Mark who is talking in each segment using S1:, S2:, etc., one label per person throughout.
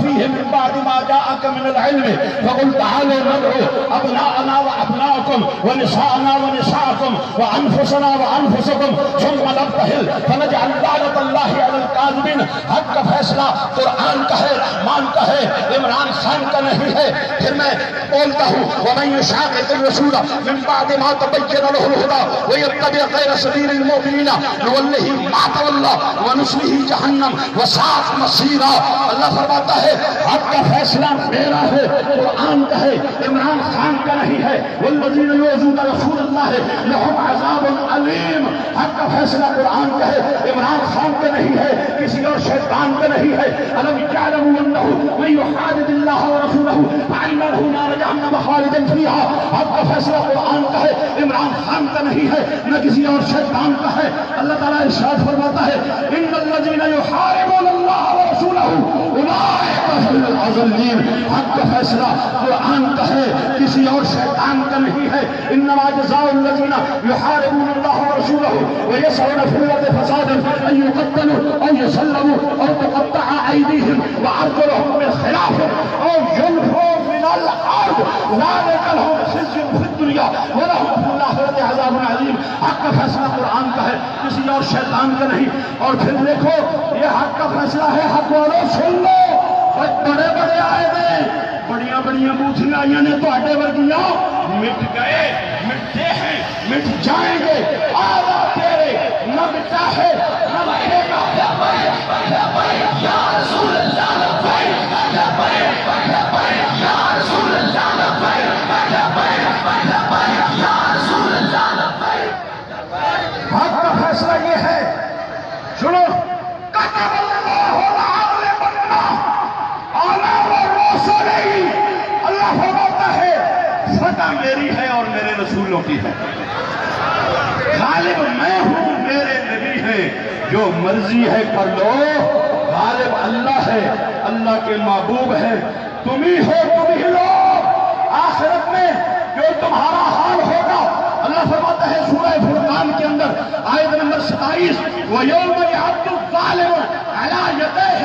S1: فيه من بعد ما جاءك من العلم فقل تعالوا ندعو أبناءنا وأبناءكم ونساءنا ونساءكم وأنفسنا وأنفسكم ثم نبتهل فنجعل لعنة الله على الكاذبين. حق کا فیصلہ قرآن کا ہے، رحمان کا ہے، عمران خان کا نہیں ہے. پھر میں بولتا ہوں وَمَن يُشَاقِقِ الرَّسُولَ مِن بَعْدِ مَا تَبَيَّنَ لَهُ الْهُدَىٰ وَيَتَّبِعْ غَيْرَ سَبِيلِ الْمُؤْمِنِينَ نُوَلِّهِ مَا تَوَلَّىٰ وَنُصْلِهِ جَهَنَّمَ وَسَاءَتْ مَصِيرًا. اللہ فرماتا ہے حق کا فیصلہ میرا ہے، قرآن کا ہے، عمران خان کا نہیں ہے. وَالَّذِينَ يُؤْذُونَ رَسُولَ اللَّهِ لَهُمْ عَذَابٌ أَلِيمٌ. حق کا فیصلہ قرآن کا ہے، عمران خان کا نہیں ہے، کسی اور شیطان کا نہیں ہے. أَلَمْ يَعْلَمُوا أَنَّهُ مَن يُحَادِدِ اللَّهَ وَرَسُولَهُ فَإِنَّ لَهُ نَارَ جَهَنَّمَ خَالِدًا فِيهَا. حق کا فیصلہ قرآن کا ہے، عمران خان کا نہیں ہے، نہ کسی اور شیطان کا ہے. اللہ تعالیٰ ارشاد فرماتا ہے إِنَّ الَّذِينَ يُحَارِبُونَ اللَّهَ وَرَسُولَهُ أُولَٰئِكَ هُمُ الْأَضَلُّونَ. حق کا فیصلہ قرآن کا ہے، کسی اور شیطان کا نہیں ہے. إِنَّمَا جَزَاءُ الَّذِينَ يُحَارِبُونَ اللَّهَ وَرَسُولَهُ وَيَسْعَوْنَ فِي الْأَرْضِ فَسَادًا أَن يُقَتَّلُوا أَوْ يُصَلَّبُوا أَوْ تُقَطَّعَ أَيْدِيهِمْ وَأَرْجُلُهُم مِّنْ خِلَافٍ أَوْ يُنفَوْا مِنَ الْأَرْضِ ذَلِكَ لَهُمْ خِزْيٌ فِي الدُّنْيَا وَلَهُمْ فِي الْآخِرَةِ عَذَابٌ عَظِيمٌ. حق کا فیصلہ قرآن کا ہے، کسی اور شیطان کا نہیں. اور پھر دیکھو یہ حق کا فیصلہ ہے. حق والوں سن لو، بڑے بڑے آئے تھے، بڑیاں بڑیاں بوتھیاں آئیاں نے تواڈے ورگیاں مٹ گئے، مٹتے ہیں، مٹ جائیں گے. آدھا تیرے نہ مٹا ہے نہ مٹے گا. یا رسول اللہ لبیک لبیک لبیک یا رسول اللہ لبیک لبیک لبیک یا رسول اللہ لبیک. حق کا فیصلہ یہ ہے، سنو، کتب اللہ لأغلبن انا ورسلہ. اللہ فرماتا ہے فتح میری ہے اور میرے رسولوں کی ہے. غالب میں ہوں، میرے نبی ہیں، جو مرضی ہے کر لو. غالب اللہ ہے، اللہ کے محبوب ہیں، تم ہی ہو، تم ہی لو. آخرت میں جو تمہارا حال ہوگا، اللہ فرماتا ہے سورہ فرقان کے اندر آیت نمبر 27 وَيَوْمَ يَعَضُّ الظَّالِمُ عَلَىٰ يَدَيْهِ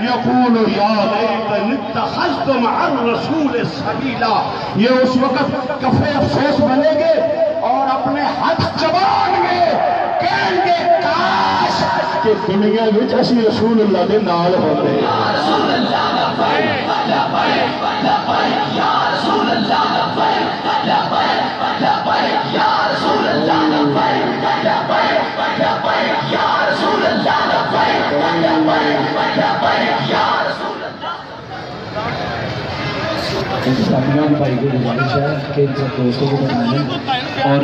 S1: يَقُولُ يَا لَيْتَنِي اتَّخَذْتُ مَعَ الرَّسُولِ سَبِيلًا. یہ اس وقت کفے افسوس بنیں گے اور اپنے ہاتھ چبائیں گے، کہیں گے کاش کہ دنیا وچ اسی رسول اللہ دے نال ہوندے. یا رسول اللہ لبیک لبیک لبیک یا رسول اللہ لبیک لبیک لبیک یا رسول اللہ لبیک لبیک لبیک یا رسول اللہ لبیک لبیک لبیک یا رسول اللہ.
S2: ساتھیوں بھائی کو گزارش ہے کہ ان سب دوستوں کو بتائیں اور